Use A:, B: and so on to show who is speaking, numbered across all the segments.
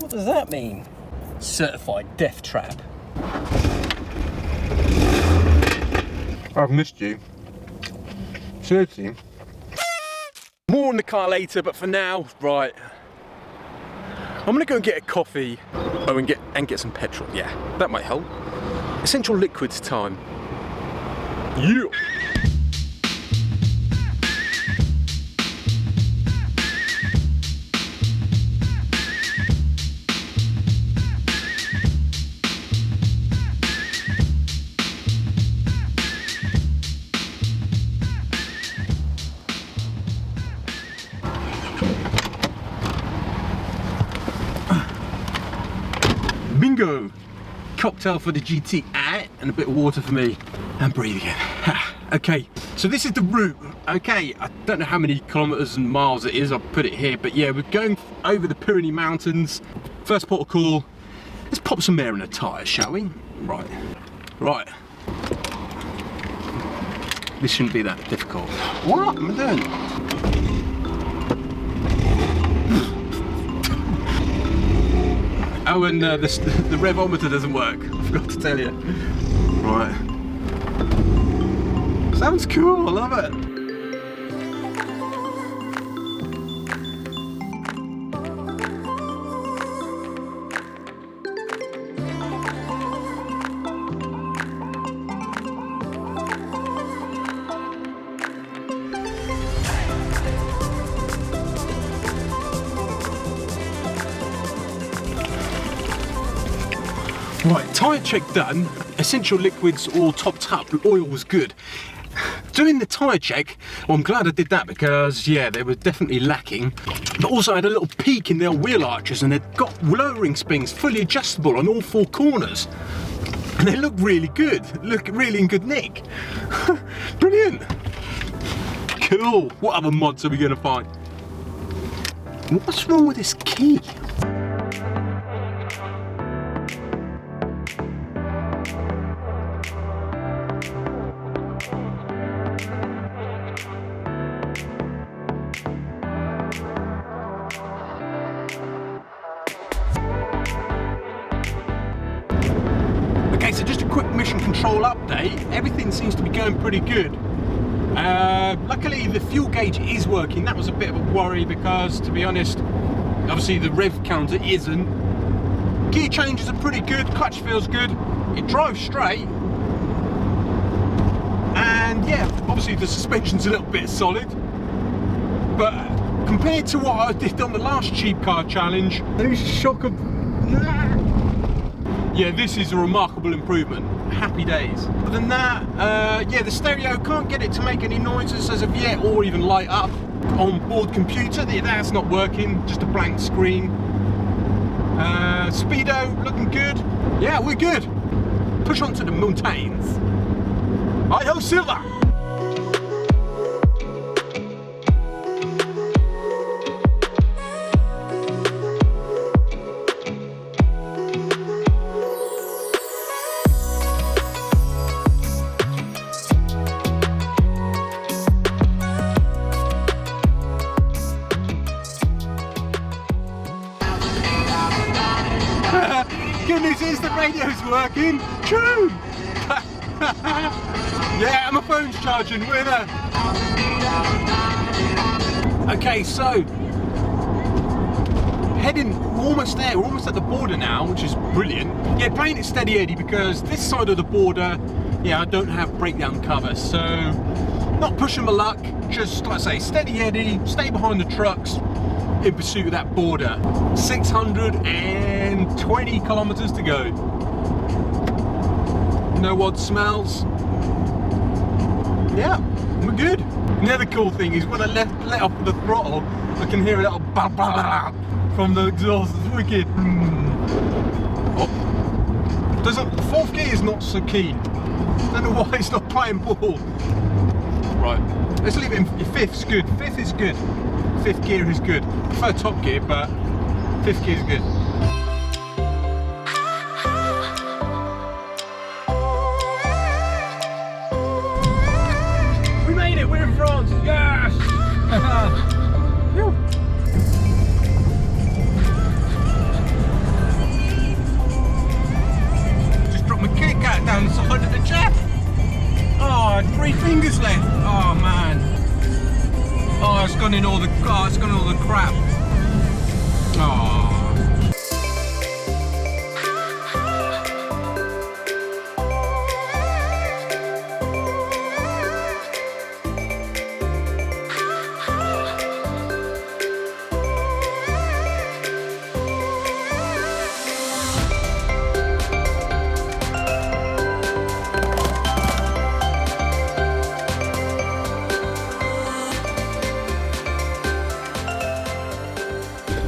A: What does that mean? Certified death trap.
B: I've missed you. Seriously.
A: More on the car later, but for now, right. I'm gonna go and get a coffee. Oh, and get some petrol. Yeah, that might help. Essential liquids time. Yeah. Bingo! Cocktail for the GTI and a bit of water for me. And breathe again. Okay, so this is the route. Okay, I don't know how many kilometers and miles it is, I'll put it here, but yeah, we're going over the Pyrenees Mountains. First port of call. Let's pop some air in the tyres, shall we? Right. Right. This shouldn't be that difficult. What am I doing? Oh, and the revometer doesn't work. I forgot to tell you. Right. Sounds cool, I love it. Right, tyre check done, essential liquids all topped up, the oil was good. Doing the tyre check, well, I'm glad I did that because, yeah, they were definitely lacking. But also I had a little peek in their wheel arches and they've got lowering springs fully adjustable on all four corners. And they look really good, look really in good nick. Brilliant. Cool, what other mods are we gonna find? What's wrong with this key? So just a quick mission control update. Everything seems to be going pretty good. Luckily the fuel gauge is working. That was a bit of a worry because, to be honest, obviously the rev counter isn't. Gear changes are pretty good, clutch feels good, it drives straight. And yeah, obviously the suspension's a little bit solid. But compared to what I did on the last cheap car challenge, those shock of... Yeah, this is a remarkable improvement. Happy days. Other than that, yeah, the stereo, can't get it to make any noises as of yet or even light up. On board computer, that's not working, just a blank screen. Speedo, looking good. Yeah, we're good. Push on to the mountains. Hi-ho, Silver! Good news is the radio's working. True. Yeah, my phone's charging. We're there. Okay, so heading almost there. We're almost at the border now, which is brilliant. Yeah, playing it steady Eddie because this side of the border, yeah, I don't have breakdown cover, so not pushing my luck. Just like I say, steady Eddie, stay behind the trucks in pursuit of that border. 620 kilometers to go. No odd smells. Yeah, we're good. Another cool thing is when I let off the throttle, I can hear a little bah, bah, bah from the exhaust. It's wicked. Oh. The fourth gear is not so keen. Don't know why it's not playing ball. Right, let's leave it in fifth's good. Fifth is good. Fifth gear is good. I prefer top gear, but fifth gear is good. We made it, we're in France, yes! gone in all the it's gone in all the crap. Oh.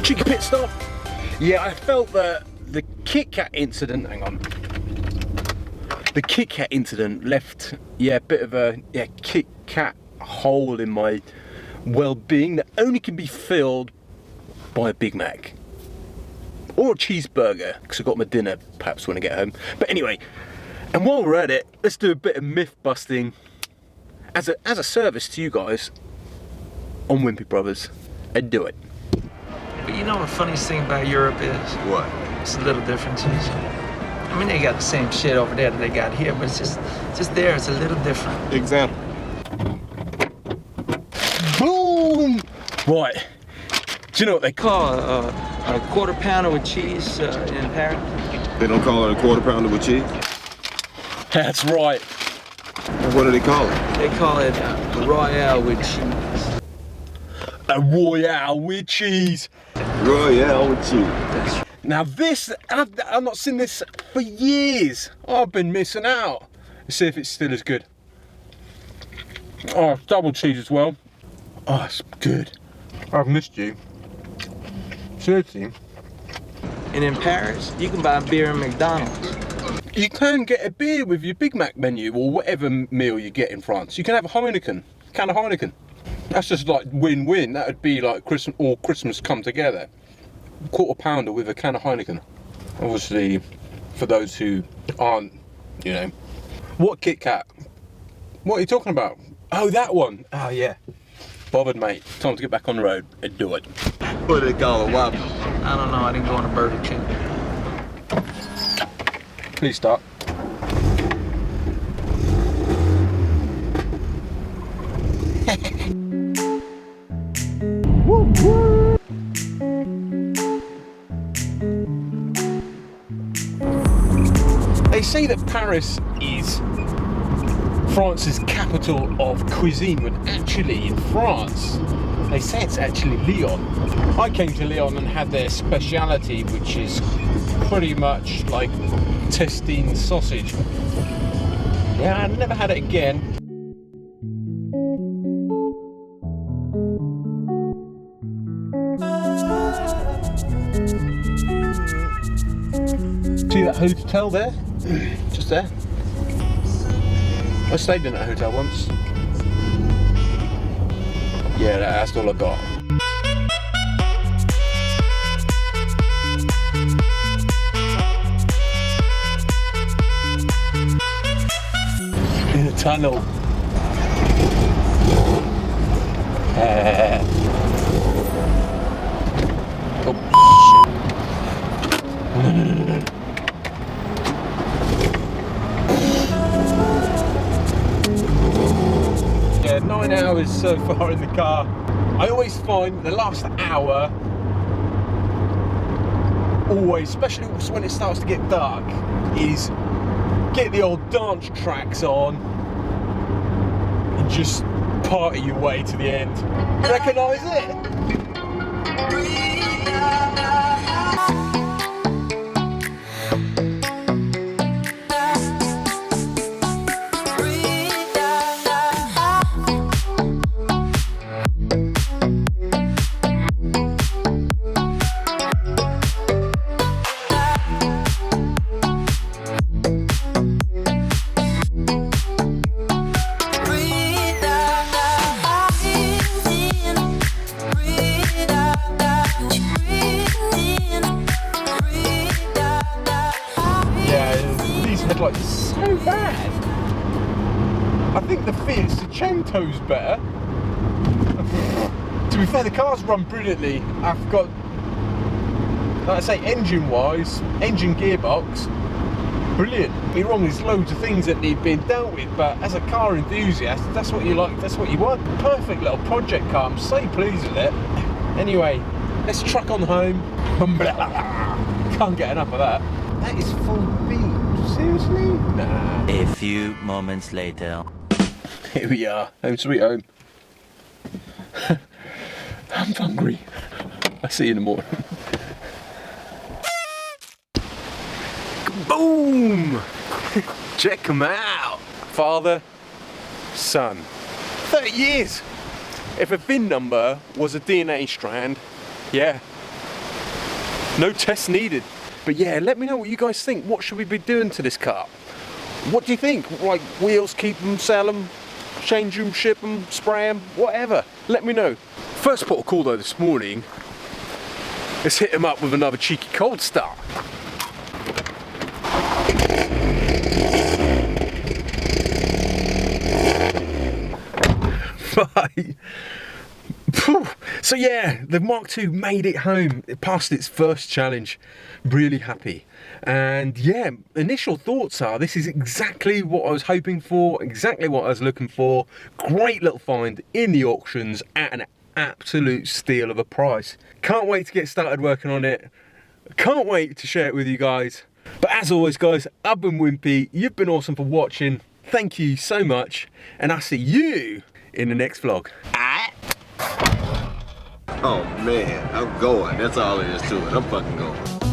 A: Cheeky pit stop. Yeah, I felt that the Kit Kat incident, hang on. The Kit Kat incident left, a bit of a Kit Kat hole in my well-being that only can be filled by a Big Mac. Or a cheeseburger, because I've got my dinner perhaps when I get home. But anyway, and while we're at it, let's do a bit of myth busting as a service to you guys on Wimpy Brothers, and do it.
C: But you know what the funniest thing about Europe is?
B: What?
C: It's the little differences. I mean, they got the same shit over there that they got here, but it's just there, it's a little different.
B: Example.
A: Boom! Right. Do you know what they call
C: Call a quarter pounder with cheese in Paris.
B: They don't call it a quarter pounder with cheese?
A: That's right.
B: What do they call it?
C: They call it Royale with cheese.
A: A Royale with cheese.
B: Royale with cheese.
C: That's right.
A: Now this, I've not seen this for years. I've been missing out. Let's see if it's still as good. Oh, double cheese as well. Oh, it's good.
B: I've missed you. Seriously.
C: And in Paris, you can buy beer in McDonald's.
A: You can get a beer with your Big Mac menu or whatever meal you get in France. You can have a Heineken, can of Heineken. That's just like win-win. That would be like Christmas come together. Quarter pounder with a can of Heineken. Obviously, for those who aren't, you know. What Kit Kat? What are you talking about? Oh, that one. Oh, yeah. Bothered, mate. Time to get back on the road and do it.
B: What do they call it? Whopper?
C: I don't know, I didn't go on a Burger King.
A: Please start. They say that Paris is France's capital of cuisine, when actually in France, they say it's actually Lyon. I came to Lyon and had their speciality, which is pretty much like Testine sausage. Yeah, I never had it again. See that hotel there? Just there. I stayed in that hotel once. Yeah, that's all I got. In a tunnel. Oh, shit. No. Yeah, 9 hours so far in the car. I always find the last hour, always, especially when it starts to get dark, is get the old dance tracks on and just party your way to the end. Recognise it? Headlights so bad. I think the Fiat Seicento's better. To be fair, the cars run brilliantly. I've got, like I say, engine-wise, engine gearbox, Brilliant. You're wrong, there's loads of things that need being dealt with, but as a car enthusiast, that's what you like, that's what you want. Perfect little project car, I'm so pleased with it. Anyway, let's truck on home. Can't get enough of that. That is full beam. Seriously? Nah.
D: A few moments later.
A: Here we are, home sweet home. I'm hungry. I'll see you in the morning. Boom! Check them out. Father, son. 30 years. If a VIN number was a DNA strand, yeah. No tests needed. But yeah, let me know what you guys think. What should we be doing to this car? What do you think? Like wheels, keep them, sell them, change them, ship them, spray them, whatever. Let me know. First port of call though this morning, let's hit him up with another cheeky cold start. Bye. So yeah, the Mark II made it home. It passed its first challenge. Really happy. And yeah, initial thoughts are this is exactly what I was hoping for, exactly what I was looking for. Great little find in the auctions at an absolute steal of a price. Can't wait to get started working on it. Can't wait to share it with you guys. But as always guys, I've been Wimpy. You've been awesome for watching. Thank you so much. And I'll see you in the next vlog.
B: Oh man, I'm going. That's all there is to it. I'm fucking going.